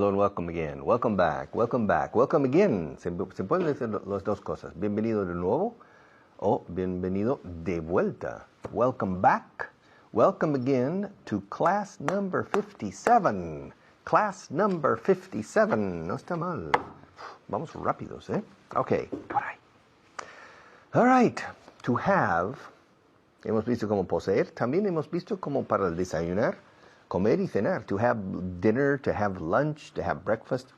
Hello and welcome again. Welcome back. Welcome back. Welcome again. Se pueden decir las dos cosas. Bienvenido de nuevo o bienvenido de vuelta. Welcome back. Welcome again to class number 57. Class number 57. No está mal. Vamos rápidos, ¿eh? Okay. Por ahí. All right. To have. Hemos visto cómo poseer. También hemos visto cómo para desayunar. Comer y cenar, to have dinner, to have lunch, to have breakfast.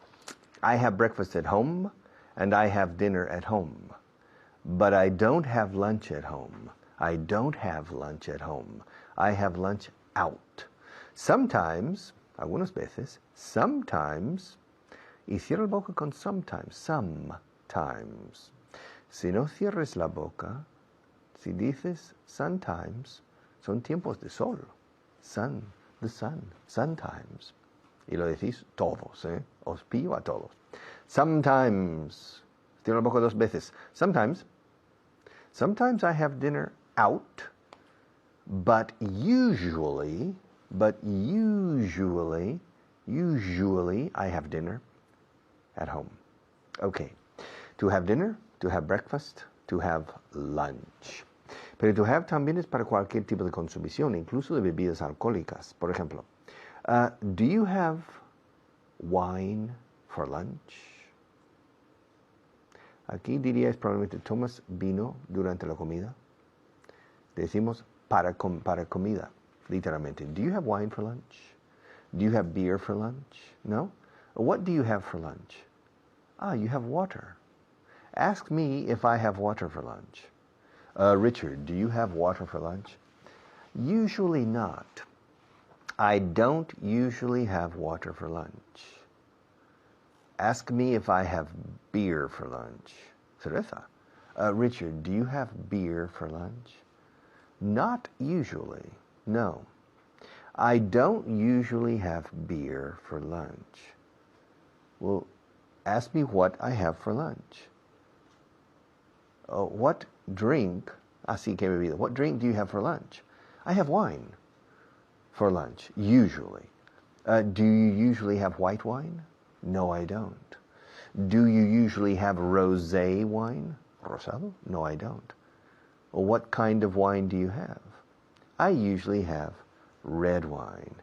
I have breakfast at home, and I have dinner at home. But I don't have lunch at home. I don't have lunch at home. I have lunch out. Sometimes, algunas veces, sometimes, y cierra la boca con sometimes, sometimes. Si no cierres la boca, si dices sometimes, son tiempos de sol, sun. The sun, sometimes. Y lo decís todos, ¿eh? Os pillo a todos. Sometimes. Cierro la boca dos veces. Sometimes I have dinner out, but usually I have dinner at home. Okay. To have dinner, to have breakfast, to have lunch. Pero to have también es para cualquier tipo de consumición, incluso de bebidas alcohólicas. Por ejemplo, do you have wine for lunch? Aquí diríais probablemente, ¿tomas vino durante la comida? Decimos para comida, literalmente. Do you have wine for lunch? Do you have beer for lunch? No? What do you have for lunch? You have water. Ask me if I have water for lunch. Richard, do you have water for lunch? Usually not. I don't usually have water for lunch. Ask me if I have beer for lunch. Cerveza. Richard, do you have beer for lunch? Not usually. No. I don't usually have beer for lunch. Well, ask me what I have for lunch. What drink, así que bebida, what drink do you have for lunch? I have wine for lunch, usually. Do you usually have white wine? No, I don't. Do you usually have rosé wine? Rosado? No, I don't. Well, what kind of wine do you have? I usually have red wine.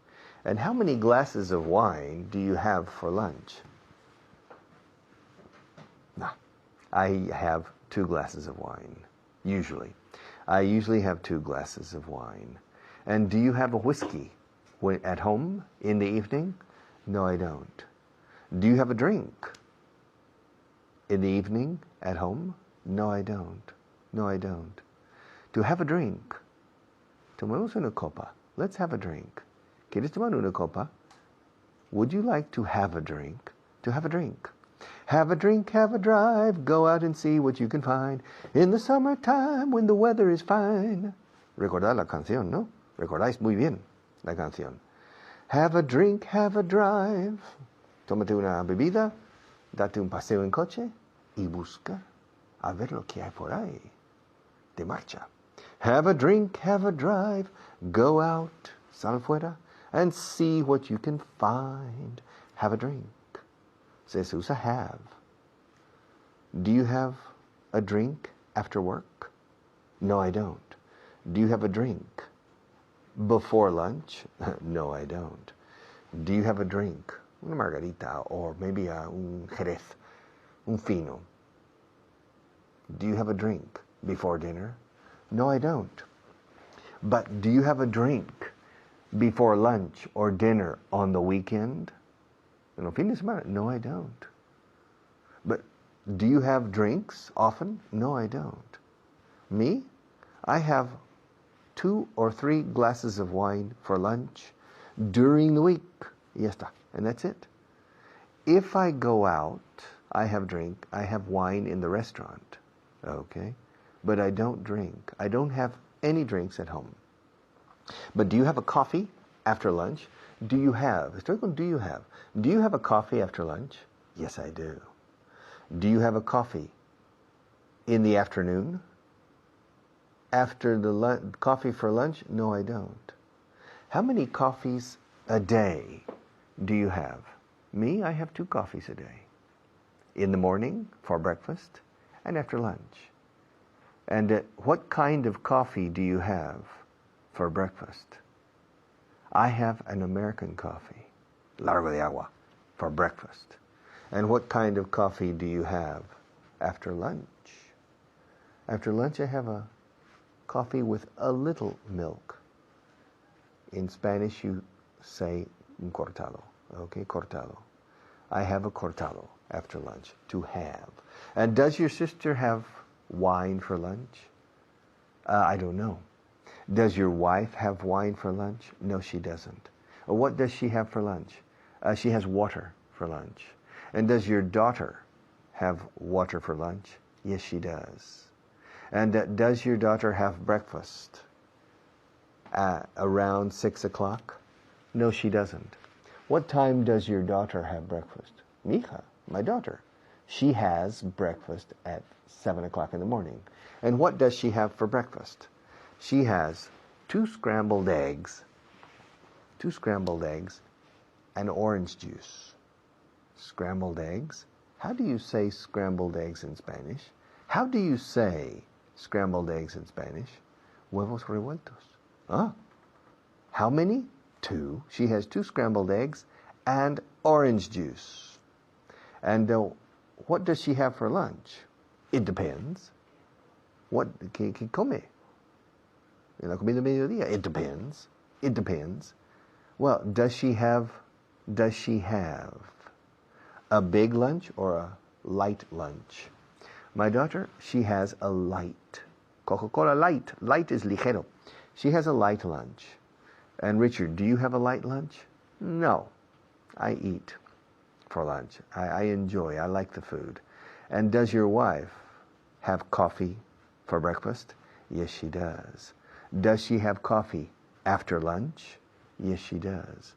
And how many glasses of wine do you have for lunch? No, I have 2 glasses of wine, usually. I usually have 2 glasses of wine. And do you have a whiskey at home in the evening? No, I don't. Do you have a drink in the evening at home? No, I don't. No, I don't. To have a drink. Tomemos una copa. Let's have a drink. ¿Quieres tomar una copa? Would you like to have a drink? To have a drink. Have a drink, have a drive, go out and see what you can find in the summertime when the weather is fine. Recordad la canción, ¿no? Recordáis muy bien la canción. Have a drink, have a drive. Tómate una bebida, date un paseo en coche y busca a ver lo que hay por ahí. De marcha. Have a drink, have a drive, go out, sal fuera, and see what you can find. Have a drink. Se usa have. Do you have a drink after work? No, I don't. Do you have a drink before lunch? No, I don't. Do you have a drink? Una margarita or maybe un jerez, un fino. Do you have a drink before dinner? No, I don't. But do you have a drink before lunch or dinner on the weekend? En los fines de semana? No, I don't. But do you have drinks often? No, I don't. Me? I have 2 or 3 glasses of wine for lunch during the week. Y ya está. And that's it. If I go out, I have wine in the restaurant. Okay? But I don't drink. I don't have any drinks at home. But do you have a coffee after lunch? Do you have? Estoy con do you have. Do you have a coffee after lunch? Yes, I do. Do you have a coffee in the afternoon? After the coffee for lunch? No, I don't. How many coffees a day do you have? Me, I have 2 coffees a day. In the morning for breakfast and after lunch. And what kind of coffee do you have for breakfast? I have an American coffee, largo de agua, for breakfast. And what kind of coffee do you have after lunch? After lunch I have a coffee with a little milk. In Spanish you say un cortado, okay, cortado. I have a cortado after lunch, to have. And does your sister have wine for lunch? I don't know. Does your wife have wine for lunch? No, she doesn't. What does she have for lunch? She has water for lunch. And does your daughter have water for lunch? Yes, she does. And does your daughter have breakfast around 6 o'clock? No, she doesn't. What time does your daughter have breakfast? Mi hija, my daughter. She has breakfast at 7 o'clock in the morning. And what does she have for breakfast? She has 2 scrambled eggs, and orange juice. Scrambled eggs? How do you say scrambled eggs in Spanish? How do you say scrambled eggs in Spanish? Huevos revueltos. Ah. How many? 2. She has 2 scrambled eggs and orange juice. And what does she have for lunch? It depends. ¿Qué come? En la comida de mediodía? It depends. It depends. Well, does she have a big lunch or a light lunch? My daughter, she has a light. Coca-Cola light. Light is ligero. She has a light lunch. And Richard, do you have a light lunch? No. I eat for lunch. I enjoy. I like the food. And does your wife have coffee for breakfast? Yes, she does. Does she have coffee after lunch? Yes, she does.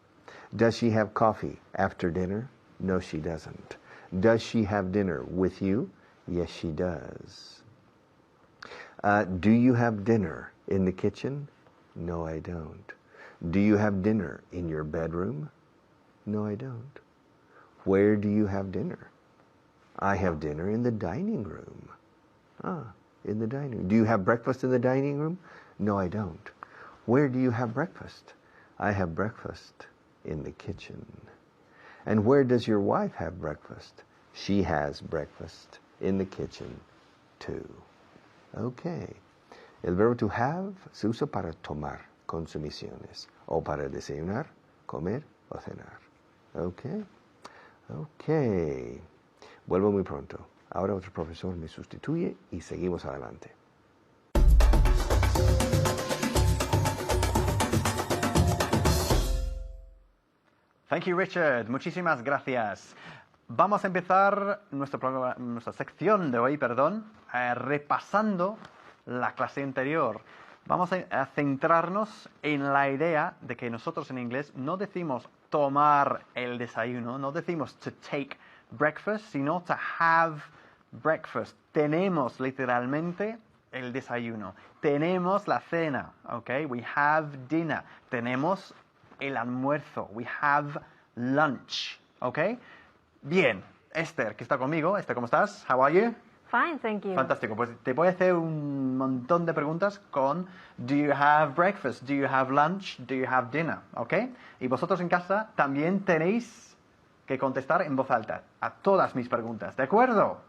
Does she have coffee after dinner? No, she doesn't. Does she have dinner with you? Yes, she does. Do you have dinner in the kitchen? No, I don't. Do you have dinner in your bedroom? No, I don't. Where do you have dinner? I have dinner in the dining room. Ah, in the dining room. Do you have breakfast in the dining room? No, I don't. Where do you have breakfast? I have breakfast in the kitchen. And where does your wife have breakfast? She has breakfast in the kitchen too. Okay. El verbo to have se usa para tomar consumiciones o para desayunar, comer o cenar. Okay. Okay. Vuelvo muy pronto. Ahora otro profesor me sustituye y seguimos adelante. Thank you, Richard. Muchísimas gracias. Vamos a empezar nuestra sección de hoy, repasando la clase anterior. Vamos a centrarnos en la idea de que nosotros en inglés no decimos tomar el desayuno, no decimos to take breakfast, sino to have breakfast. Tenemos literalmente el desayuno. Tenemos la cena, ¿ok? We have dinner. Tenemos el almuerzo. We have lunch, ¿ok? Bien, Esther, que está conmigo. Esther, ¿cómo estás? How are you? Fine, thank you. Fantástico. Pues te voy a hacer un montón de preguntas con do you have breakfast? Do you have lunch? Do you have dinner? ¿Ok? Y vosotros en casa también tenéis que contestar en voz alta a todas mis preguntas. ¿De acuerdo?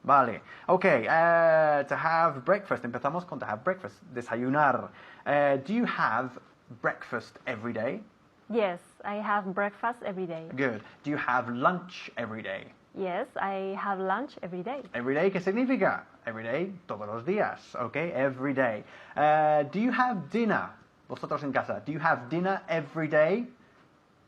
Vale. Ok. To have breakfast. Empezamos con to have breakfast. Desayunar. Do you have breakfast every day? Yes, I have breakfast every day. Good. Do you have lunch every day? Yes, I have lunch every day. Every day, ¿qué significa? Every day, todos los días, ¿ok? Every day. Do you have dinner? Vosotros en casa, do you have dinner every day?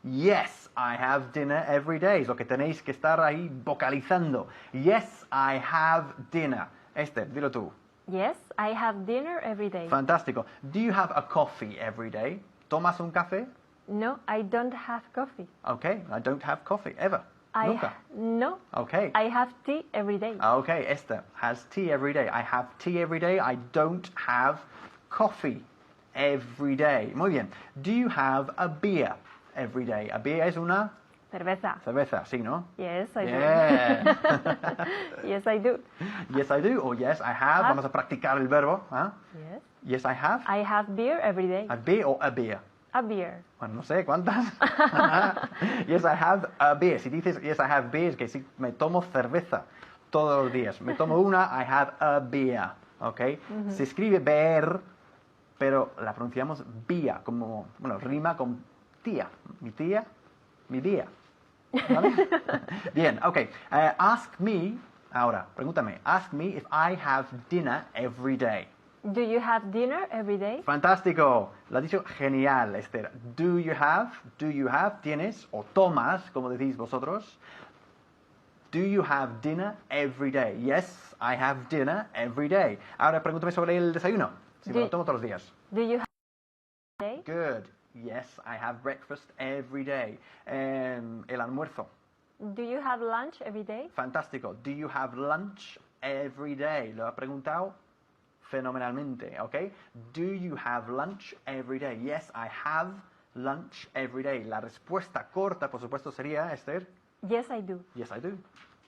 Yes, I have dinner every day. Es lo que tenéis que estar ahí vocalizando. Yes, I have dinner. Esther, dilo tú. Yes, I have dinner every day. Fantástico. Do you have a coffee every day? ¿Tomas un café? No, I don't have coffee. Okay, I don't have coffee, ever. Nunca. No. Okay. I have tea every day. Okay, Esther has tea every day. I have tea every day. I don't have coffee every day. Muy bien. Do you have a beer every day? A beer es una Cerveza. Cerveza, sí, ¿no? Yes, I Yeah. do. Yes, I do. Yes, I do. O yes, I have. Vamos a practicar el verbo. ¿Ah? Yes. Yes, I have. I have beer every day. A beer o a beer. A beer. Bueno, no sé cuántas. Yes, I have a beer. Si dices yes, I have beer, es que sí, me tomo cerveza todos los días. Me tomo una, I have a beer. ¿Ok? Se escribe beer, pero la pronunciamos vía, como, bueno, rima con tía. Mi tía, mi día. ¿Vale? Bien, ok. Ask me, ahora, pregúntame. Ask me if I have dinner every day. Do you have dinner every day? Fantástico. Lo has dicho genial, Esther. Do you have, tienes, o tomas, como decís vosotros. Do you have dinner every day? Yes, I have dinner every day. Ahora pregúntame sobre el desayuno. Si me lo tomo todos los días. Do you have day? Good. Yes, I have breakfast every day. El almuerzo. Do you have lunch every day? Fantástico. Do you have lunch every day? Lo ha preguntado fenomenalmente, ¿ok? Do you have lunch every day? Yes, I have lunch every day. La respuesta corta, por supuesto, sería, Esther. Yes, I do. Yes, I do.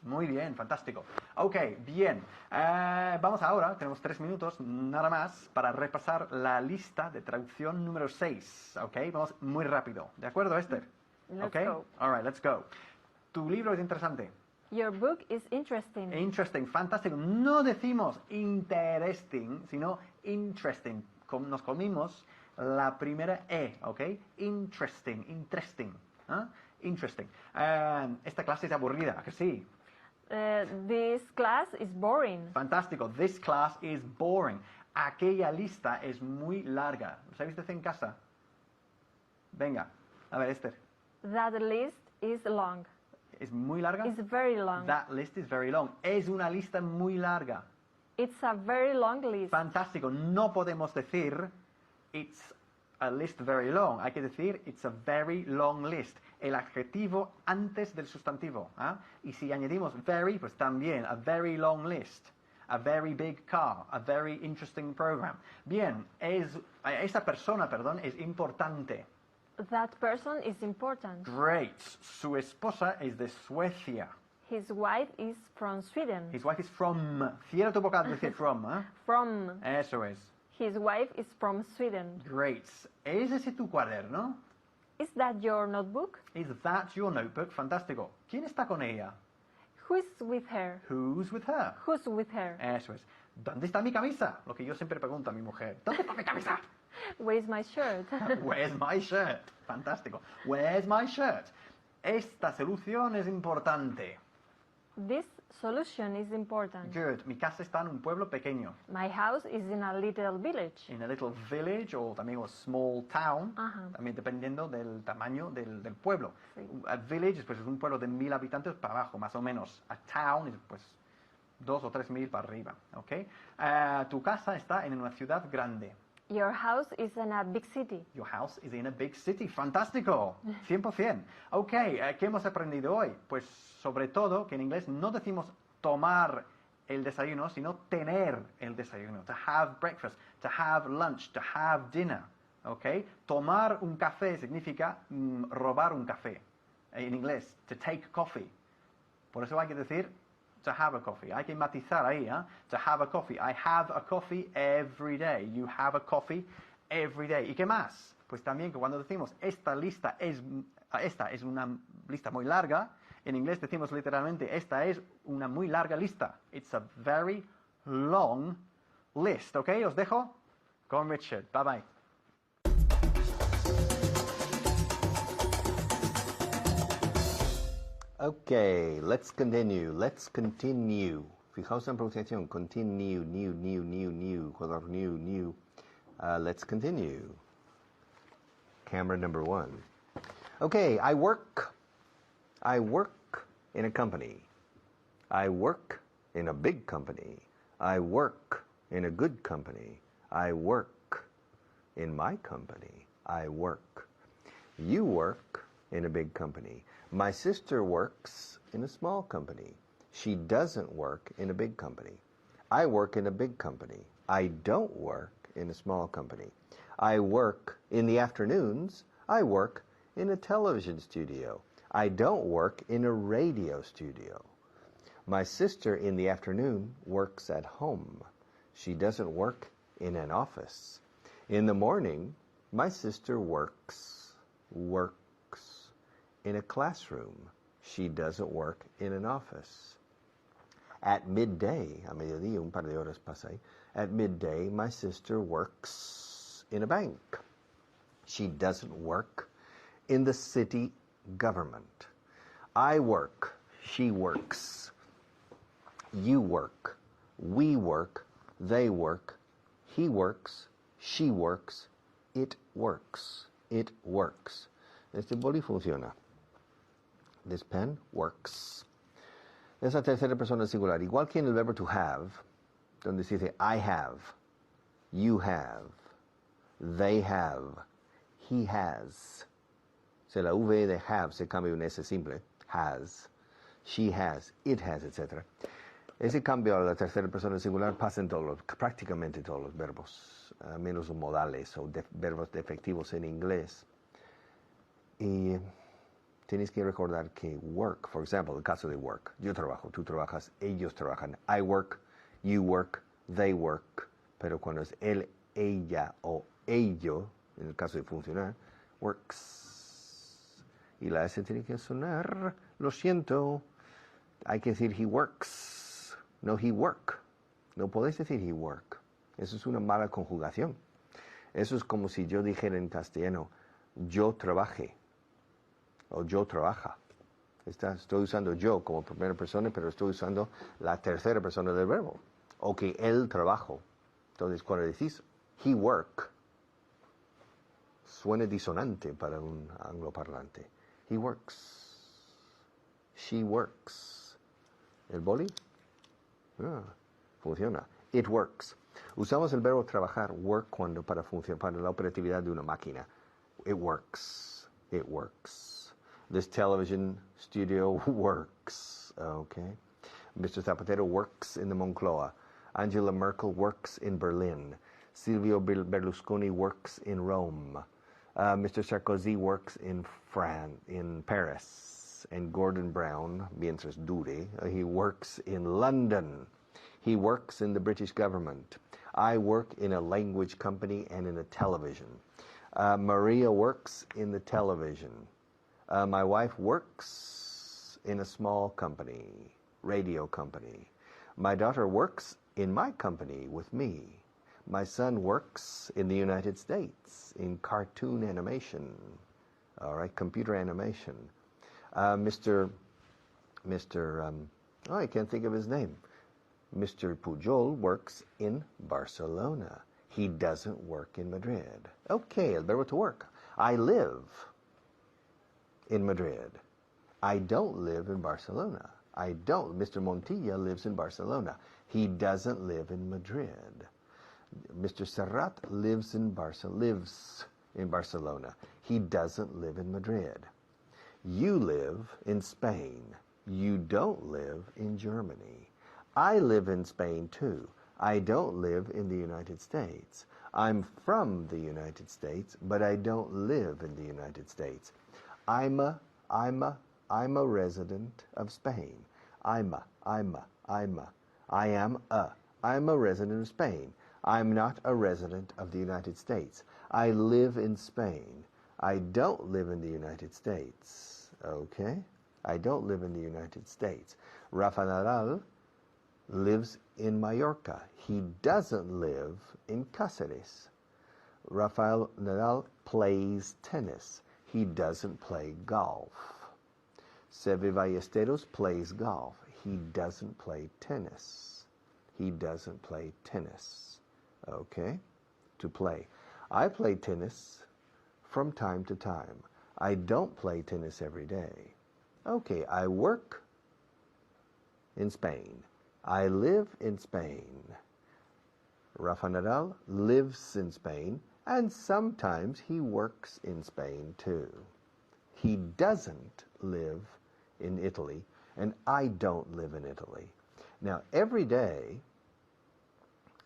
Muy bien, fantástico. Ok, bien. Vamos ahora, tenemos 3 minutos, nada más, para repasar la lista de traducción número 6. Ok, vamos muy rápido. ¿De acuerdo, Esther? Let's Ok, go. all right, let's go. Tu libro es interesante. Your book is interesting. Interesting, fantástico. No decimos interesting, sino interesting. Nos comimos la primera E, ¿ok? Interesting, interesting. ¿Ah? Interesting. Esta clase es aburrida, ¿a que sí? This class is boring. Fantástico. This class is boring. Aquella lista es muy larga. ¿Lo sabéis decir en casa? Venga. A ver, Esther. That list is long. ¿Es muy larga? It's very long. That list is very long. Es una lista muy larga. It's a very long list. Fantástico. No podemos decir it's a list very long. Hay que decir it's a very long list. El adjetivo antes del sustantivo. ¿Ah? Y si añadimos very, pues también a very long list. A very big car. A very interesting program. Bien, esa persona, perdón, es importante. That person is important. Great. Su esposa es de Suecia. His wife is from Sweden. His wife is from. Cierra tu boca al decir from. ¿Eh? From. Eso es. His wife is from Sweden. Great. ¿Es ese tu cuaderno? Is that your notebook? Is that your notebook? Fantástico. ¿Quién está con ella? Who is with her? Who's with her? Who's with her? Eso es. ¿Dónde está mi camisa? Lo que yo siempre pregunto a mi mujer. ¿Dónde está mi camisa? Where's my shirt? Where's my shirt? Fantástico. Where's my shirt? Esta solución es importante. This solution is important. Good. Mi casa está en un pueblo pequeño. My house is in a little village. In a little village o también a small town. Ajá. También dependiendo del tamaño del pueblo. Sí. A village pues, es un pueblo de 1000 habitantes para abajo, más o menos. A town es pues 2 o 3000 para arriba. ¿Ok? Tu casa está en una ciudad grande. Your house is in a big city. Your house is in a big city. Fantástico. 100%. Ok, ¿qué hemos aprendido hoy? Pues sobre todo que en inglés no decimos tomar el desayuno, sino tener el desayuno. To have breakfast, to have lunch, to have dinner. Ok, tomar un café significa robar un café. En inglés, to take coffee. Por eso hay que decir to have a coffee. Hay que matizar ahí, ¿eh? To have a coffee. I have a coffee every day. You have a coffee every day. ¿Y qué más? Pues también que cuando decimos esta es una lista muy larga, en inglés decimos literalmente esta es una muy larga lista. It's a very long list. ¿Ok? Os dejo con Richard. Bye bye. Okay, let's continue. Let's continue. Fijaos en pronunciación. Continue, new. Let's continue. Camera number 1. Okay, I work in a company. I work in a big company. I work in a good company. I work in my company. I work. You work in a big company. My sister works in a small company. She doesn't work in a big company. I work in a big company. I don't work in a small company. I work in the afternoons. I work in a television studio. I don't work in a radio studio. My sister in the afternoon works at home. She doesn't work in an office. In the morning, my sister works in a classroom. She doesn't work in an office. At midday, a mediodía, un par de horas pasa ahí. At midday, my sister works in a bank. She doesn't work in the city government. I work, she works. You work, we work, they work, he works, she works, it works. It works. Este boli funciona. This pen works. Es la tercera persona singular. Igual que en el verbo to have, donde se dice I have, you have, they have, he has. Se la V de have se cambia un S simple, has, she has, it has, etc. Ese cambio a la tercera persona singular pasa en prácticamente todos los verbos, menos los modales o verbos defectivos en inglés. Y tienes que recordar que work, for example, el caso de work, yo trabajo, tú trabajas, ellos trabajan, I work, you work, they work, pero cuando es él, ella o ello, en el caso de funcionar, works. Y la S tiene que sonar, lo siento, hay que decir he works, no he work. No podéis decir he work. Eso es una mala conjugación. Eso es como si yo dijera en castellano, yo trabaje, o yo trabaja. Estoy usando yo como primera persona, pero estoy usando la tercera persona del verbo. O que él trabajo. Entonces, cuando decís he work, suena disonante para un angloparlante. He works. She works. ¿El boli? Funciona. It works. Usamos el verbo trabajar, work, cuando para la operatividad de una máquina. It works. It works. This television studio works. Okay. Mr. Zapatero works in the Moncloa. Angela Merkel works in Berlin. Silvio Berlusconi works in Rome. Mr. Sarkozy works in Paris. And Gordon Brown, mientras dure, he works in London. He works in the British government. I work in a language company and in a television. Maria works in the television. My wife works in a small company, radio company. My daughter works in my company with me. My son works in the United States in cartoon animation, all right, computer animation. I can't think of his name. Mr. Pujol works in Barcelona. He doesn't work in Madrid. Okay, el verbo to work. I live in Madrid. I don't live in Barcelona. Mr. Montilla lives in Barcelona. He doesn't live in Madrid. Mr. Serrat lives in Barcelona. He doesn't live in Madrid. You live in Spain. You don't live in Germany. I live in Spain too. I don't live in the United States. I'm from the United States, but I don't live in the United States. I'm a resident of Spain. I'm a resident of Spain. I'm not a resident of the United States. I live in Spain. I don't live in the United States. Okay? I don't live in the United States. Rafa Nadal lives in Mallorca. He doesn't live in Cáceres. Rafael Nadal plays tennis. He doesn't play golf. Seve Ballesteros plays golf. He doesn't play tennis. He doesn't play tennis. Okay? To play. I play tennis from time to time. I don't play tennis every day. Okay, I work in Spain. I live in Spain. Rafa Nadal lives in Spain, and sometimes he works in Spain too. He doesn't live in Italy, and I don't live in Italy. Now, every day,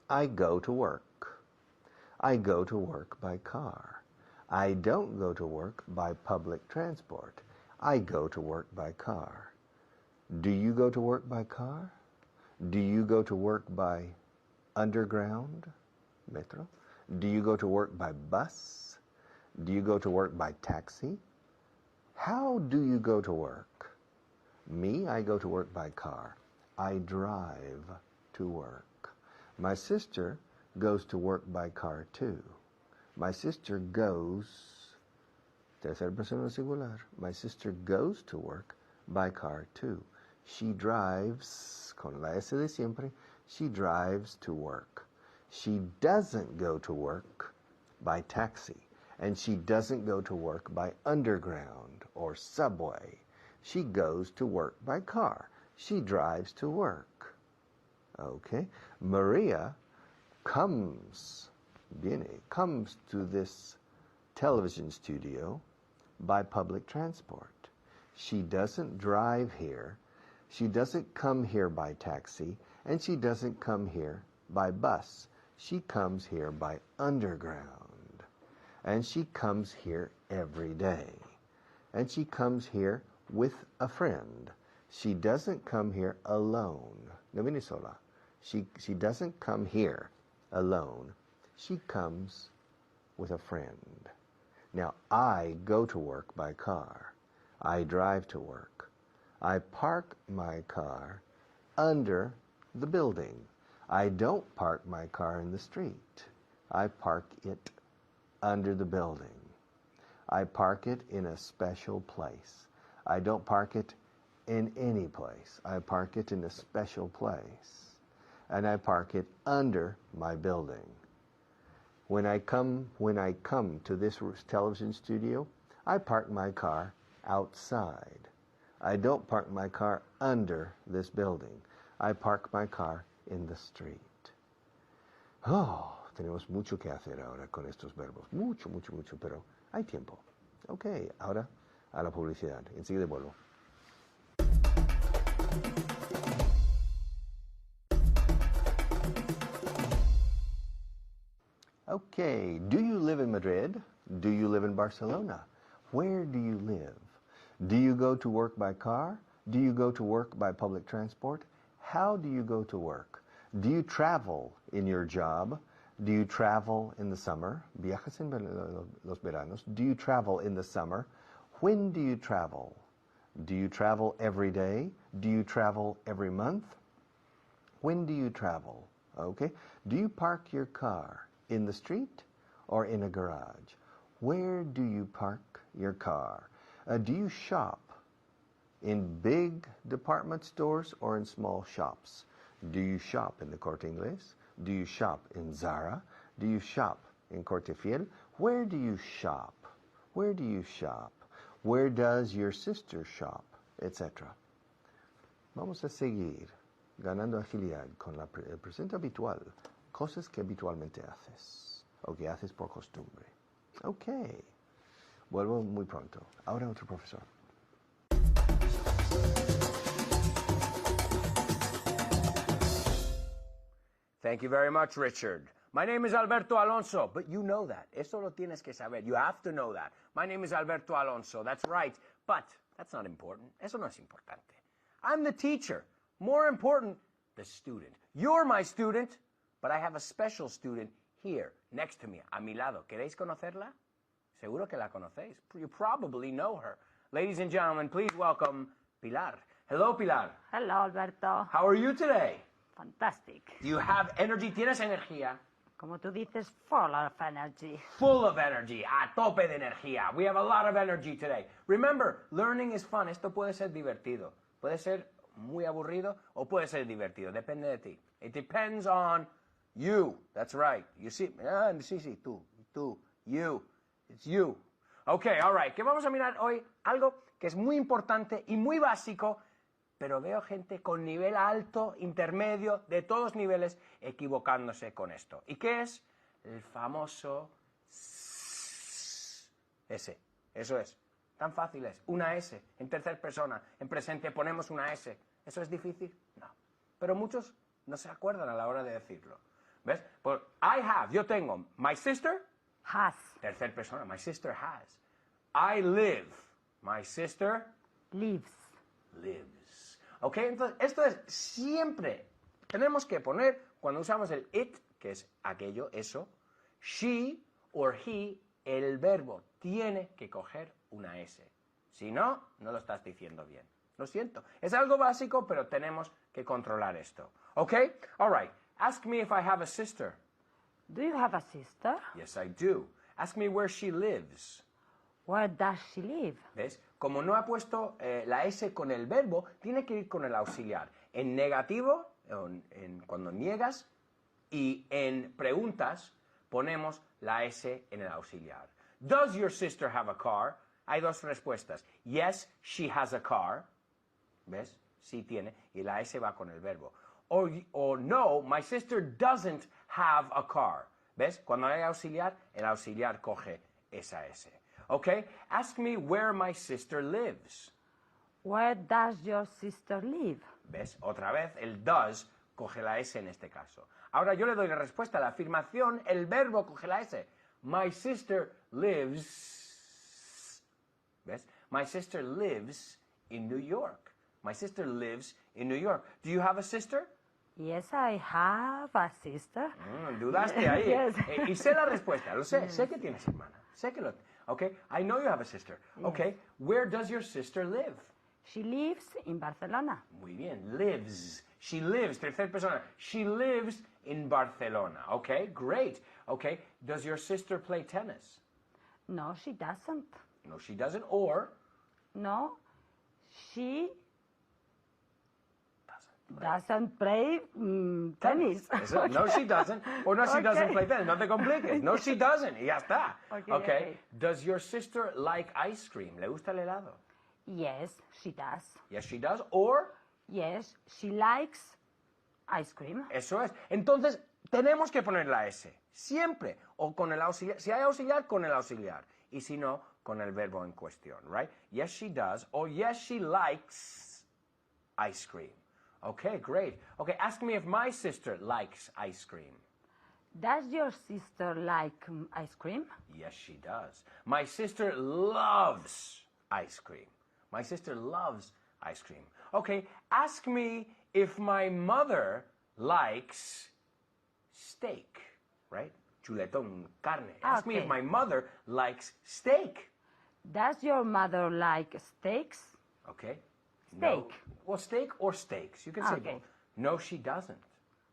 I go to work. I go to work by car. I don't go to work by public transport. I go to work by car. Do you go to work by car? Do you go to work by underground, metro? Do you go to work by bus? Do you go to work by taxi? How do you go to work? Me, I go to work by car. I drive to work. My sister goes to work by car too. My sister goes, tercera persona singular. My sister goes to work by car too. She drives, con la S de siempre, she drives to work. She doesn't go to work by taxi, and she doesn't go to work by underground or subway. She goes to work by car. She drives to work. Okay? Maria comes to this television studio by public transport. She doesn't drive here. She doesn't come here by taxi, and she doesn't come here by bus. She comes here by underground. And she comes here every day. And she comes here with a friend. She doesn't come here alone. No viene sola. She doesn't come here alone. She comes with a friend. Now, I go to work by car. I drive to work. I park my car under the building. I don't park my car in the street. I park it under the building. I park it in a special place. I don't park it in any place. I park it in a special place. And I park it under my building. When I come to this television studio, I park my car outside. I don't park my car under this building. I park my car in the street. Oh, tenemos mucho que hacer ahora con estos verbos. Mucho, pero hay tiempo. Ok, ahora a la publicidad. Enseguida vuelvo. Okay, do you live in Madrid? Do you live in Barcelona? Where do you live? Do you go to work by car? Do you go to work by public transport? How do you go to work? Do you travel in your job? Do you travel in the summer? ¿Viajas en los veranos? Do you travel in the summer? When do you travel? Do you travel every day? Do you travel every month? When do you travel? Okay. Do you park your car in the street or in a garage? Where do you park your car? Do you shop in big department stores or in small shops? Do you shop in the Corte Inglés? Do you shop in Zara? Do you shop in Corte Fiel? Where do you shop? Where do you shop? Where does your sister shop? Etc. Vamos a seguir ganando agilidad con el presente habitual. Cosas que habitualmente haces o que haces por costumbre. Ok. Vuelvo muy pronto. Ahora otro profesor. Thank you very much, Richard. My name is Alberto Alonso, but you know that. Eso lo tienes que saber. You have to know that. My name is Alberto Alonso. That's right. But that's not important. Eso no es importante. I'm the teacher. More important, the student. You're my student, but I have a special student here, next to me, a mi lado. ¿Queréis conocerla? Seguro que la conocéis. You probably know her. Ladies and gentlemen, please welcome Pilar. Hello, Pilar. Hello, Alberto. How are you today? Fantastic. Do you have energy? ¿Tienes energía? Como tú dices, full of energy. Full of energy, a tope de energía. We have a lot of energy today. Remember, learning is fun. Esto puede ser divertido. Puede ser muy aburrido o puede ser divertido. Depende de ti. It depends on you. That's right. You see, sí, tú, you. It's you. Okay, all right. Que vamos a mirar hoy algo que es muy importante y muy básico, pero veo gente con nivel alto, intermedio, de todos niveles, equivocándose con esto. ¿Y qué es? El famoso S. Eso es. Tan fácil es. Una S. En tercera persona, en presente ponemos una S. ¿Eso es difícil? No. Pero muchos no se acuerdan a la hora de decirlo. ¿Ves? Pues I have, yo tengo. My sister Has. tercera persona, my sister has. I live. My sister Lives. lives. ¿Ok? Entonces, esto es siempre. Tenemos que poner, cuando usamos el it, que es aquello, eso, she or he, el verbo tiene que coger una S. Si no, no lo estás diciendo bien. Lo siento. Es algo básico, pero tenemos que controlar esto. ¿Ok? All right. Ask me if I have a sister. Do you have a sister? Yes, I do. Ask me where she lives. Where does she live? ¿Ves? Como no ha puesto la S con el verbo, tiene que ir con el auxiliar. En negativo, cuando niegas, y en preguntas, ponemos la S en el auxiliar. Does your sister have a car? Hay dos respuestas. Yes, she has a car. ¿Ves? Sí tiene. Y la S va con el verbo. O no, my sister doesn't have a car. ¿Ves? Cuando hay auxiliar, el auxiliar coge esa S. ¿Ok? Ask me where my sister lives. Where does your sister live? ¿Ves? Otra vez, el does coge la S en este caso. Ahora yo le doy la respuesta. La afirmación, el verbo coge la S. My sister lives... ¿Ves? My sister lives in New York. My sister lives in New York. Do you have a sister? Yes, I have a sister. Dudaste ahí. Yes. Y sé la respuesta. Lo sé. Sé que tienes hermana. Sé que lo... Okay? I know you have a sister. Okay? Where does your sister live? She lives in Barcelona. Muy bien. Lives. She lives. Tercera persona. She lives in Barcelona. Okay? Great. Okay? Does your sister play tennis? No, she doesn't. No, she doesn't. Or... No, she Doesn't doesn't play tennis. Eso, no, she doesn't. Or no, she doesn't Okay. play tennis. No te compliques. No, she doesn't. Y ya está. Okay, Okay. okay. Does your sister like ice cream? ¿Le gusta el helado? Yes, she does. Yes, she does. Or... Yes, she likes ice cream. Eso es. Entonces, tenemos que poner la S. Siempre. O con el auxiliar. Si hay auxiliar, con el auxiliar. Y si no, con el verbo en cuestión. Right? Yes, she does. Or yes, she likes ice cream. Okay, great. Okay, ask me if my sister likes ice cream. Does your sister like ice cream? Yes, she does. My sister loves ice cream. My sister loves ice cream. Okay, ask me if my mother likes steak, right? Chuletón, carne. Ask me if Okay. my mother likes steak. Does your mother like steaks? Okay. Steak. No. Well, steak or steaks. You can say Okay. both. No, she doesn't.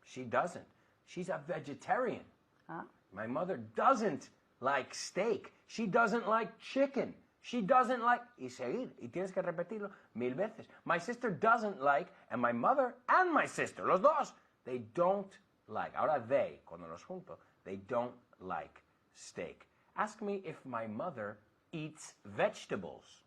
She doesn't. She's a vegetarian. Ah. My mother doesn't like steak. She doesn't like chicken. She doesn't like... Y seguir. Y tienes que repetirlo 1000 veces. My sister doesn't like, and my mother and my sister, los dos, they don't like. Ahora they, cuando los junto, they don't like steak. Ask me if my mother eats vegetables.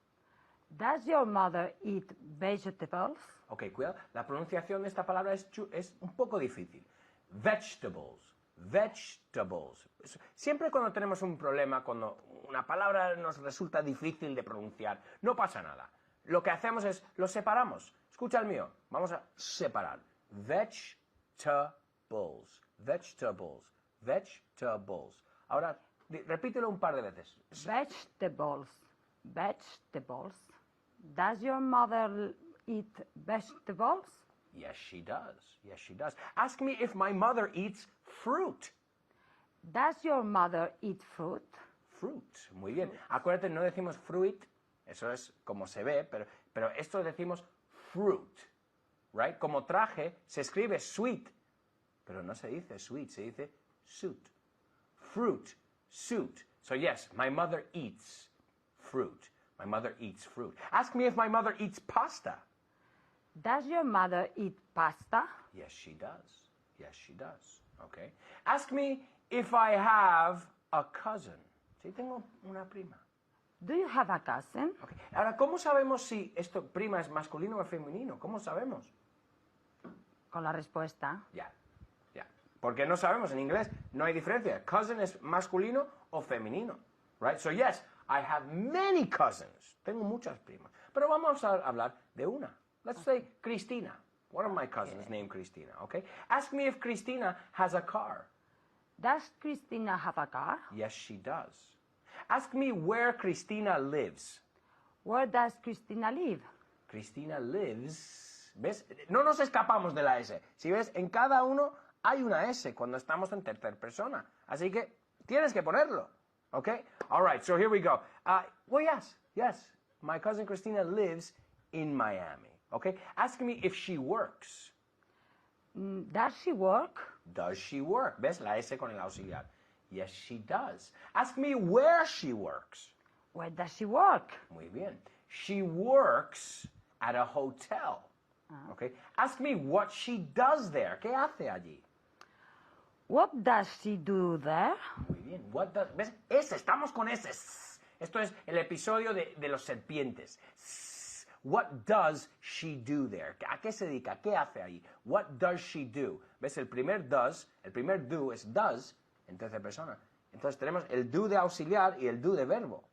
Does your mother eat vegetables? Ok, cuidado. La pronunciación de esta palabra es un poco difícil. Vegetables. Vegetables. Siempre cuando tenemos un problema, cuando una palabra nos resulta difícil de pronunciar, no pasa nada. Lo que hacemos es, lo separamos. Escucha el mío. Vamos a separar. Vegetables. Vegetables. Vegetables. Ahora, repítelo un par de veces. Vegetables. Vegetables. Does your mother eat vegetables? Yes, she does. Yes, she does. Ask me if my mother eats fruit. Does your mother eat fruit? Fruit. Muy bien. Acuérdate, no decimos fruit. Eso es como se ve, pero esto decimos fruit. Right? Como traje, se escribe sweet. Pero no se dice sweet, se dice suit. Fruit. Suit. So yes, my mother eats fruit. My mother eats fruit. Ask me if my mother eats pasta. Does your mother eat pasta? Yes, she does. Yes, she does. Okay. Ask me if I have a cousin. Si tengo una prima. Do you have a cousin? Okay. Ahora, ¿cómo sabemos si esto prima es masculino o femenino? ¿Cómo sabemos? Con la respuesta. Ya, ya. Porque no sabemos en inglés, no hay diferencia. Cousin es masculino o femenino. Right? So yes, I have many cousins. Tengo muchas primas. Pero vamos a hablar de una. Let's say Cristina. One of my cousins named Cristina, okay? Ask me if Cristina has a car. Does Christina have a car? Yes, she does. Ask me where Cristina lives. Where does Christina live? Cristina lives. ¿Ves? No nos escapamos de la S. Si ves, en cada uno hay una S cuando estamos en tercera persona. Así que tienes que ponerlo. Okay? All right, so here we go. Well, yes. My cousin Cristina lives in Miami. Okay? Ask me if she works. Does she work? Does she work? ¿Ves? La S con el auxiliar. Yes, she does. Ask me where she works. Where does she work? Muy bien. She works at a hotel. Okay? Ask me what she does there. ¿Qué hace allí? What does she do there? Muy bien. What does, ¿ves? Estamos con ese. Esto es el episodio de los serpientes. What does she do there? ¿A qué se dedica? ¿Qué hace ahí? What does she do? ¿Ves? El primer do es does en tercera persona. Entonces tenemos el do de auxiliar y el do de verbo.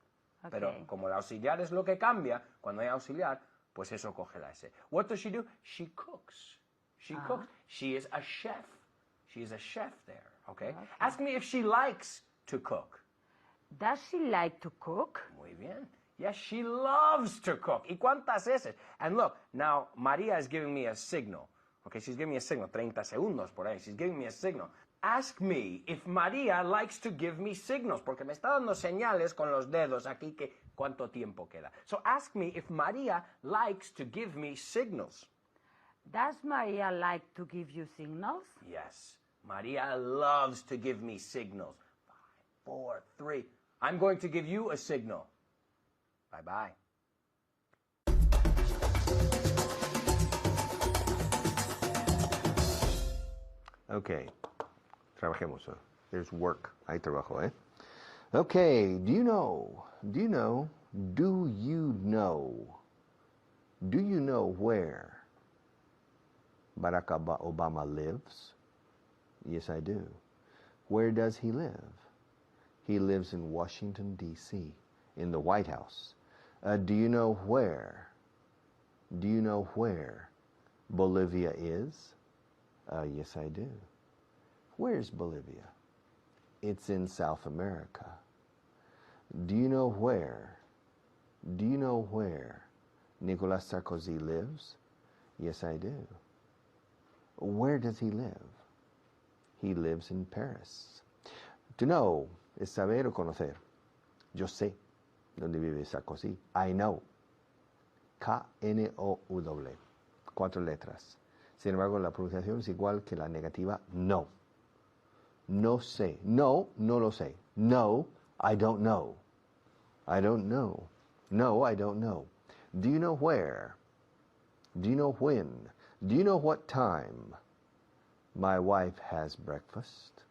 Okay. Pero como el auxiliar es lo que cambia, cuando hay auxiliar, pues eso coge la S. What does she do? She cooks. She cooks. She is a chef. She is a chef there, okay? Ask me if she likes to cook. Does she like to cook? Muy bien. Yes, she loves to cook. ¿Y cuántas S? And look, now Maria is giving me a signal. Okay, she's giving me a signal. 30 segundos por ahí. She's giving me a signal. Ask me if Maria likes to give me signals, porque me está dando señales con los dedos aquí que cuánto tiempo queda. So ask me if Maria likes to give me signals. Does Maria like to give you signals? Yes, Maria loves to give me signals. 5, 4, 3. I'm going to give you a signal. Bye-bye. Okay. Trabajemos. There's work. Hay trabajo, eh? Okay. Do you know where Barack Obama lives? Yes, I do. Where does he live? He lives in Washington, D.C., in the White House. Do you know where Bolivia is? Yes, I do. Where's Bolivia? It's in South America. Do you know where Nicolas Sarkozy lives? Yes, I do. Where does he live? He lives in Paris. To know es saber o conocer. Yo sé dónde vive Sarkozy. I know. K-N-O-W. 4 letras. Sin embargo, la pronunciación es igual que la negativa no. No sé. No, no lo sé. No, I don't know. I don't know. No, I don't know. Do you know where? Do you know when? Do you know what time my wife has breakfast?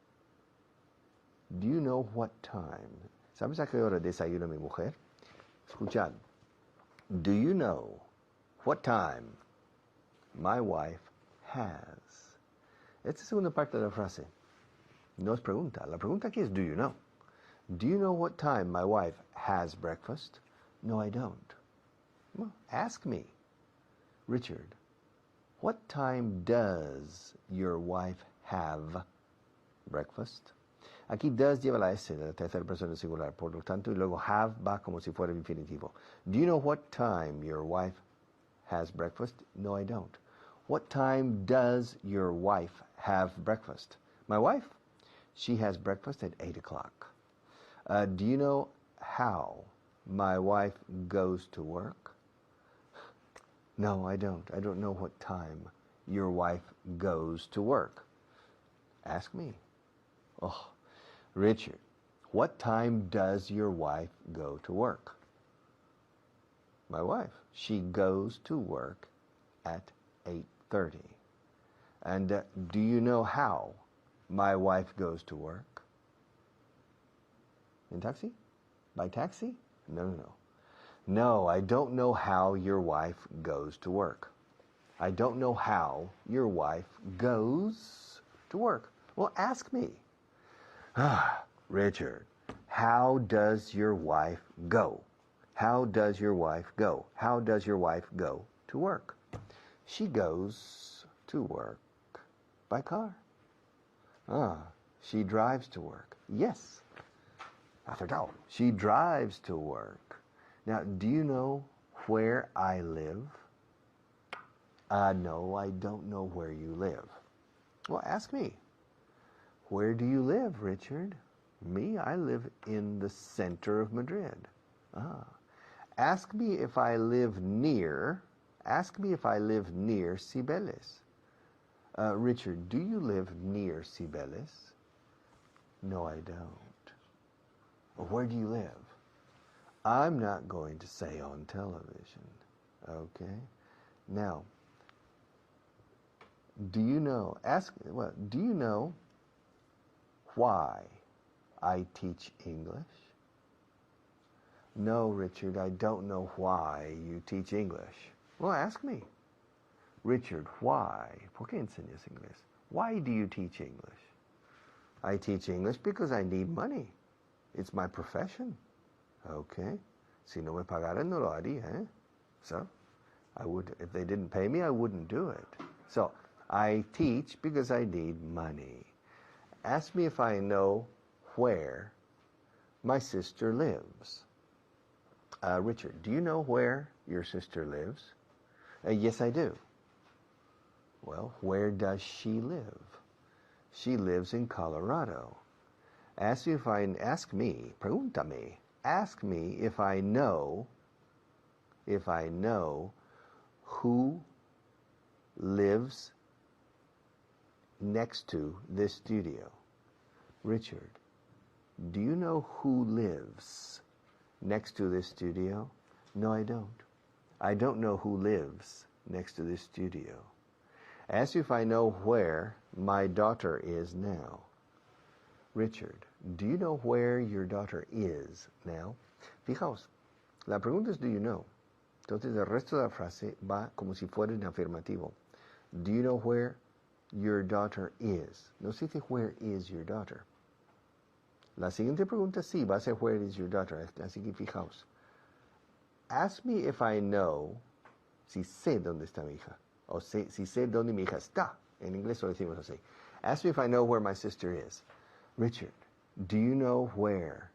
Do you know what time? ¿Sabes a qué hora desayuna mi mujer? Escuchad. Do you know what time my wife has? Esta es una parte de la frase. No es pregunta. La pregunta aquí es do you know? Do you know what time my wife has breakfast? No, I don't. Well, ask me. Richard, what time does your wife have breakfast? Aquí does lleva la S de la tercera persona singular, por lo tanto, y luego have va como si fuera infinitivo. Do you know what time your wife has breakfast? No, I don't. What time does your wife have breakfast? My wife? She has breakfast at 8 o'clock. Do you know how my wife goes to work? No, I don't. I don't know what time your wife goes to work. Ask me. Oh, Richard, what time does your wife go to work? My wife, she goes to work at 8:30. And do you know how my wife goes to work? In taxi? By taxi? No. No, I don't know how your wife goes to work. I don't know how your wife goes to work. Well, ask me. Richard, how does your wife go? How does your wife go? How does your wife go to work? She goes to work by car. She drives to work. Yes. Acertado. She drives to work. Now, do you know where I live? No, I don't know where you live. Well, ask me. Where do you live, Richard? Me, I live in the center of Madrid. Ask me if I live near. Ask me if I live near Cibeles. Richard, do you live near Cibeles? No, I don't. Where do you live? I'm not going to say on television. Okay? Now, do you know why I teach English? No, Richard, I don't know why you teach English. Well, ask me. Richard, why? ¿Por qué enseñas inglés? Why do you teach English? I teach English because I need money. It's my profession. Okay? Si no me pagaran, no lo haría, eh? So, if they didn't pay me, I wouldn't do it. So, I teach because I need money. Ask me if I know where my sister lives. Richard, do you know where your sister lives? Yes, I do. Well, where does she live? She lives in Colorado. Pregúntame. Ask me if I know who lives next to this studio. Richard, do you know who lives next to this studio? No, I don't. I don't know who lives next to this studio. Ask you if I know where my daughter is now. Richard, do you know where your daughter is now? Fijaos, la pregunta es do you know. Entonces el resto de la frase va como si fuera en afirmativo. Do you know where your daughter is? No se dice where is your daughter. La siguiente pregunta sí va a ser where is your daughter. Así que fijaos. Ask me if I know, si sé dónde está mi hija. O si sé dónde mi hija está. En inglés lo decimos así. Ask me if I know where my sister is. Richard, do you know where,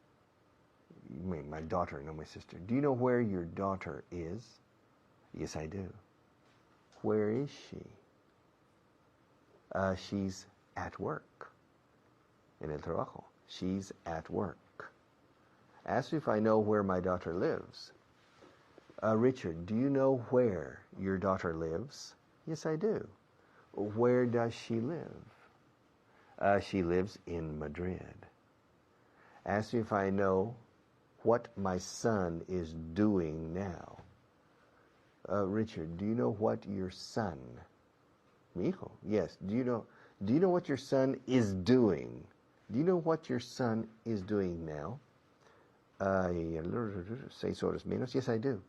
my daughter, not my sister, do you know where your daughter is? Yes, I do. Where is she? She's at work. En el trabajo. She's at work. Ask me if I know where my daughter lives. Richard, do you know where your daughter lives? Yes, I do. Where does she live? She lives in Madrid. Ask me if I know what my son is doing now. Richard, do you know what your son, mi hijo, yes, do you know what your son is doing? Do you know what your son is doing now? 6 horas menos. Yes, I do.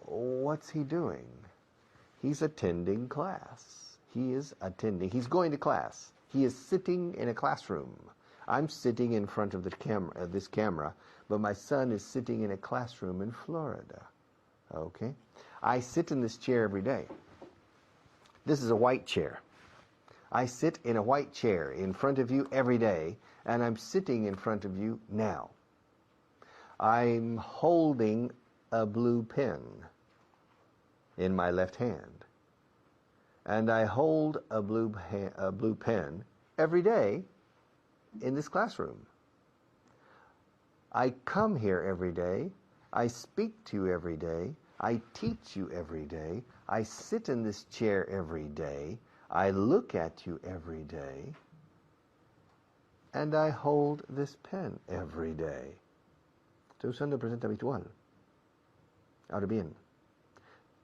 What's he doing? He's attending class. He's going to class. He is sitting in a classroom. I'm sitting in front of this camera, but my son is sitting in a classroom in Florida. Okay? I sit in this chair every day. This is a white chair. I sit in a white chair in front of you every day, and I'm sitting in front of you now. I'm holding a blue pen in my left hand. And I hold a blue pen every day in this classroom. I come here every day. I speak to you every day. I teach you every day. I sit in this chair every day. I look at you every day. And I hold this pen every day. Estoy usando el presente habitual. Ahora bien,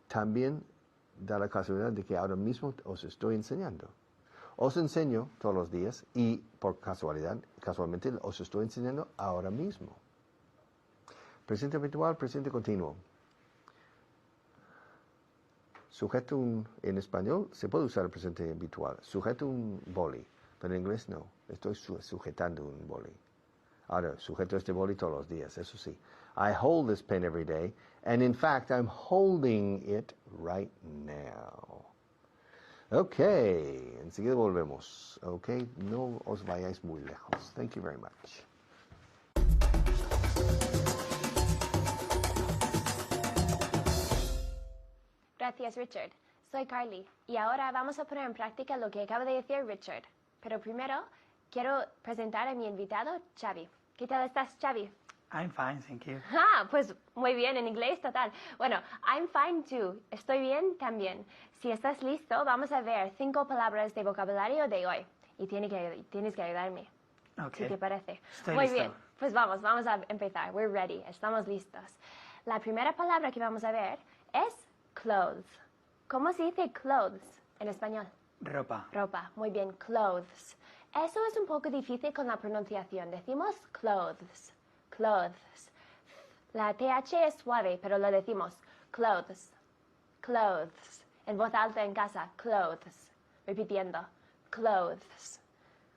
también da la casualidad de que ahora mismo os estoy enseñando. Os enseño todos los días y por casualmente os estoy enseñando ahora mismo. Presente habitual, presente continuo. Sujeto en español se puede usar el presente habitual. Sujeto un boli, pero en inglés no. Estoy sujetando un boli. Ahora, sujeto este boli todos los días, eso sí. I hold this pen every day, and in fact, I'm holding it right now. Okay, enseguida volvemos. Okay, no os vayáis muy lejos. Thank you very much. Gracias, Richard. Soy Carly y ahora vamos a poner en práctica lo que acaba de decir Richard. Pero primero quiero presentar a mi invitado, Xavi. ¿Qué tal estás, Xavi? I'm fine, thank you. Ah, pues muy bien, en inglés total. Bueno, I'm fine too. Estoy bien también. Si estás listo, vamos a ver 5 palabras de vocabulario de hoy. Y tienes que ayudarme. Ok. ¿Qué te parece? Estoy muy listo. bien, pues vamos a empezar. We're ready. Estamos listos. La primera palabra que vamos a ver es clothes. ¿Cómo se dice clothes en español? Ropa. Ropa. Muy bien, clothes. Eso es un poco difícil con la pronunciación. Decimos clothes. Clothes. La TH es suave, pero lo decimos clothes. Clothes. En voz alta en casa, clothes. Repitiendo, clothes.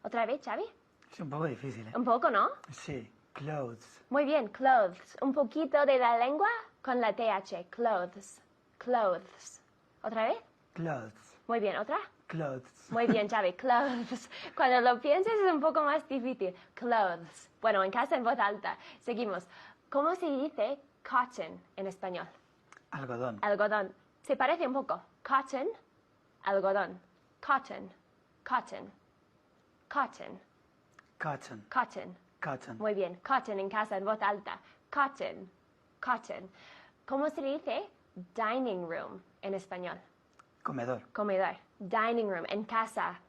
¿Otra vez, Xavi? Es un poco difícil, ¿eh? Un poco, ¿no? Sí, clothes. Muy bien, clothes. Un poquito de la lengua con la TH, clothes. Clothes. ¿Otra vez? Clothes. Muy bien, ¿otra? Clothes. Muy bien, Xavi, clothes. Cuando lo pienses es un poco más difícil. Clothes. Bueno, en casa en voz alta. Seguimos. ¿Cómo se dice cotton en español? Algodón. Algodón. Se parece un poco. Cotton, algodón. Cotton, cotton, cotton, Cotton. cotton. Cotton. Muy bien. Cotton en casa en voz alta. Cotton, cotton. ¿Cómo se dice dining room en español? Comedor. Comedor. Dining room, en casa.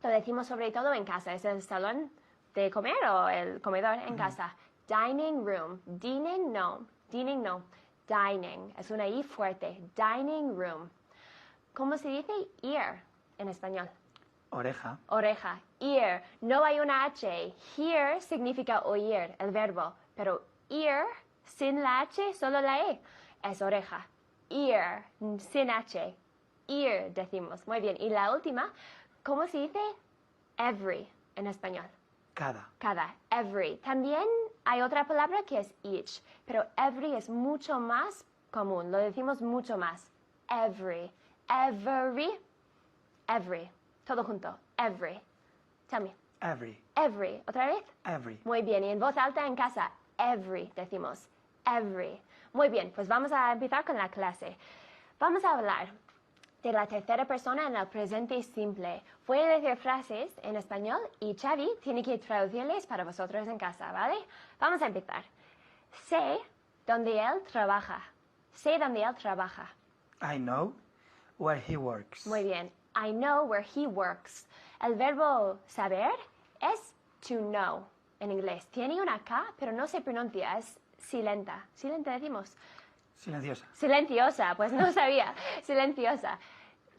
Lo decimos sobre todo en casa. ¿Es el salón de comer o el comedor en casa? Dining room. Dining no. Dining no. Dining. Es una I fuerte. Dining room. ¿Cómo se dice ear en español? Oreja. Oreja. Ear. No hay una H. Hear significa oír, el verbo. Pero ear, sin la H, solo la E. Es oreja. Ear, sin H. Ear, decimos. Muy bien. Y la última, ¿cómo se dice every en español? Cada. Cada. Every. También hay otra palabra que es each. Pero every es mucho más común. Lo decimos mucho más. Every. Every. Every. Todo junto. Every. Tell me. Every. Every. ¿Otra vez? Every. Muy bien. Y en voz alta en casa. Every. Decimos. Every. Muy bien. Pues vamos a empezar con la clase. Vamos a hablar de la tercera persona en el presente simple. Voy a decir frases en español y Xavi tiene que traducirles para vosotros en casa, ¿vale? Vamos a empezar. Sé dónde él trabaja. Sé dónde él trabaja. I know where he works. Muy bien. I know where he works. El verbo saber es to know en inglés. Tiene una K, pero no se pronuncia. Es silenta. Silenta decimos. Silenciosa. Silenciosa, pues no sabía. Silenciosa.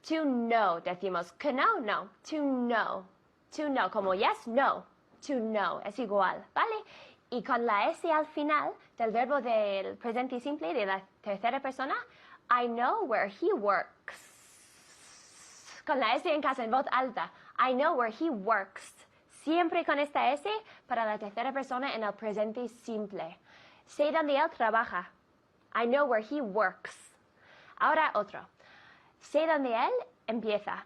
To know decimos. Que no, no. To know. To know. Como yes, no. To know. Es igual, ¿vale? Y con la S al final del verbo del presente simple de la tercera persona, I know where he works. Con la S en casa en voz alta. I know where he works. Siempre con esta S para la tercera persona en el presente simple. Sé dónde él trabaja. I know where he works. Ahora otro. Sé dónde él empieza.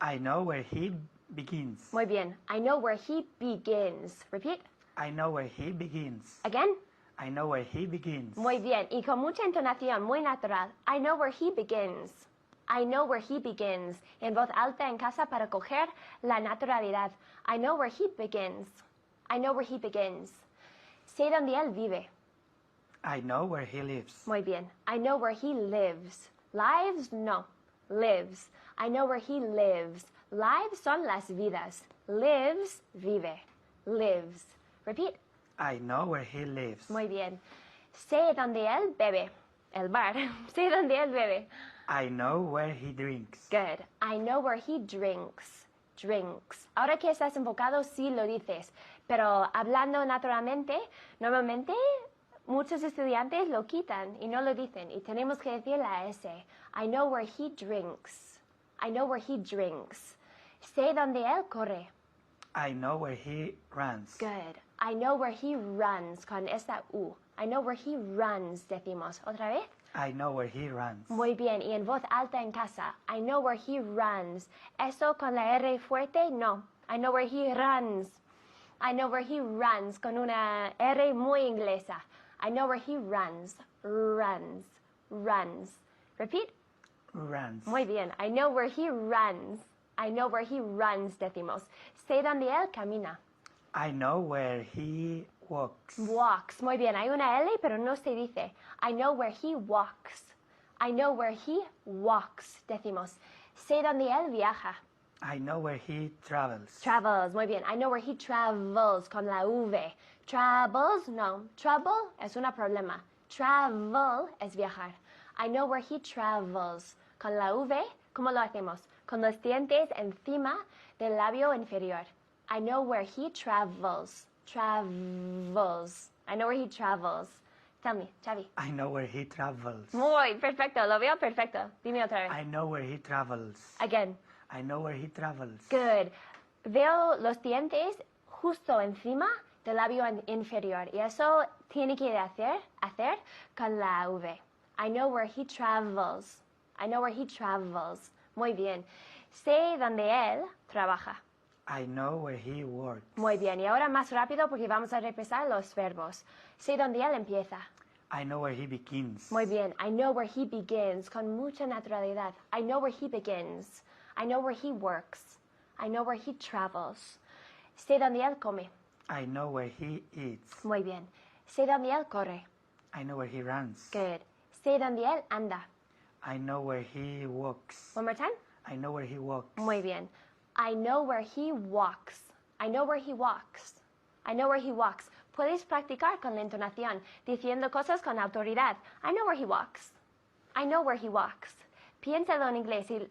I know where he begins. Muy bien. I know where he begins. Repeat. I know where he begins. Again. I know where he begins. Muy bien. Y con mucha entonación, muy natural. I know where he begins. I know where he begins. En voz alta en casa para coger la naturalidad. I know where he begins. I know where he begins. Sé dónde él vive. I know where he lives. Muy bien. I know where he lives. Lives, no. Lives. I know where he lives. Lives son las vidas. Lives, vive. Lives. Repeat. I know where he lives. Muy bien. Sé dónde él bebe. El bar. Sé dónde él bebe. I know where he drinks. Good. I know where he drinks. Drinks. Ahora que estás enfocado, sí lo dices. Pero hablando naturalmente, normalmente muchos estudiantes lo quitan y no lo dicen. Y tenemos que decir la S. I know where he drinks. I know where he drinks. Sé dónde él corre. I know where he runs. Good. I know where he runs con esta U. I know where he runs, decimos. ¿Otra vez? I know where he runs. Muy bien. Y en voz alta en casa. I know where he runs. Eso con la R fuerte, no. I know where he runs. I know where he runs con una R muy inglesa. I know where he runs. Runs. Runs. Repeat. runs. Muy bien. I know where he runs. I know where he runs, decimos. Sé donde él camina. I know where he walks. Walks. Muy bien. Hay una L, pero no se dice. I know where he walks. I know where he walks, decimos. Sé donde él viaja. I know where he travels. Travels. Muy bien. I know where he travels, con la V. Travels, no. Trouble es un problema. Travel es viajar. I know where he travels. Con la V, ¿cómo lo hacemos? Con los dientes encima del labio inferior. I know where he travels. Travels. I know where he travels. Tell me, Xavi. I know where he travels. Muy perfecto, lo veo perfecto. Dime otra vez. I know where he travels. Again. I know where he travels. Good. Veo los dientes justo encima del labio inferior y eso tiene que hacer con la V. I know where he travels. I know where he travels. Muy bien. Sé dónde él trabaja. I know where he works. Muy bien. Y ahora más rápido porque vamos a repasar los verbos. Sé dónde él empieza. I know where he begins. Muy bien. I know where he begins. Con mucha naturalidad. I know where he begins. I know where he works. I know where he travels. Sé dónde él come. I know where he eats. Muy bien. Sé dónde él corre. I know where he runs. Good. Sé dónde él anda. I know where he walks. One more time. I know where he walks. Muy bien. I know where he walks. I know where he walks. I know where he walks. Puedes practicar con la entonación, diciendo cosas con autoridad. I know where he walks. I know where he walks. Piénsalo en inglés y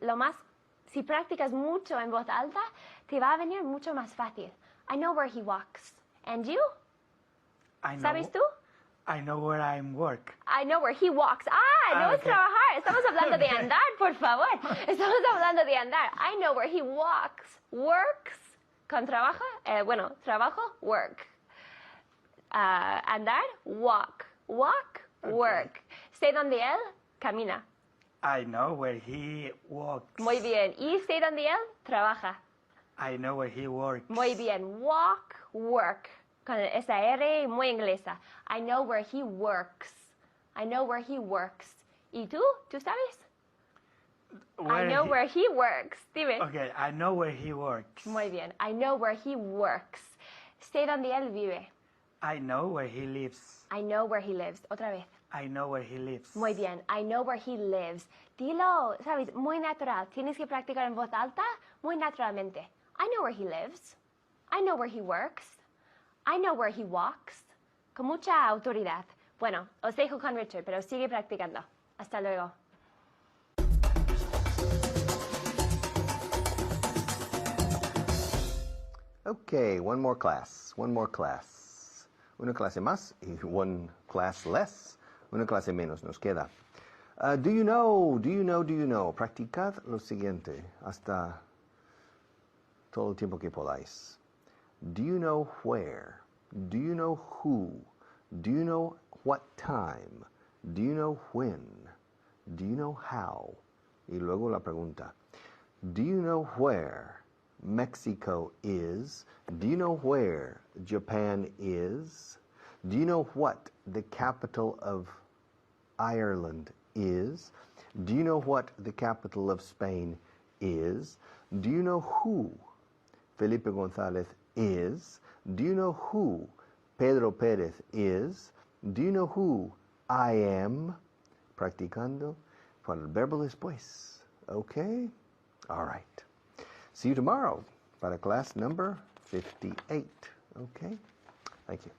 si practicas mucho en voz alta, te va a venir mucho más fácil. I know where he walks. And you? I know, ¿Sabes tú? I know where I work. I know where he walks. No es okay. trabajar. Estamos hablando de andar, por favor. Estamos hablando de andar. I know where he walks. Works. Con trabajo. Trabajo, work. Andar, walk. Walk, work. Sé dónde él camina. I know where he walks. Muy bien. Y sé dónde él trabaja. I know where he works. Muy bien. Walk, work. Con esa R muy inglesa. I know where he works. I know where he works. ¿Y tú? ¿Tú sabes? I know where he works. Dime. Okay, I know where he works. Muy bien. I know where he works. Sé dónde él vive. I know where he lives. I know where he lives. Otra vez. I know where he lives. Muy bien. I know where he lives. Dilo, ¿sabes? Muy natural. Tienes que practicar en voz alta muy naturalmente. I know where he lives. I know where he works. I know where he walks. Con mucha autoridad. Bueno, os dejo con Richard, pero sigue practicando. Hasta luego. Okay, one more class. Una clase más y one class less. Una clase menos nos queda. Do you know? Practicad lo siguiente hasta todo el tiempo que podáis. Do you know where? Do you know who? Do you know what time? Do you know when? Do you know how? Y luego la pregunta. Do you know where Mexico is? Do you know where Japan is? Do you know what the capital of Ireland is? Do you know what the capital of Spain is? Do you know who Felipe González is? Do you know who Pedro Pérez is? Do you know who I am? Practicando con el verbo después. Okay? All right. See you tomorrow para class number 58. Okay? Thank you.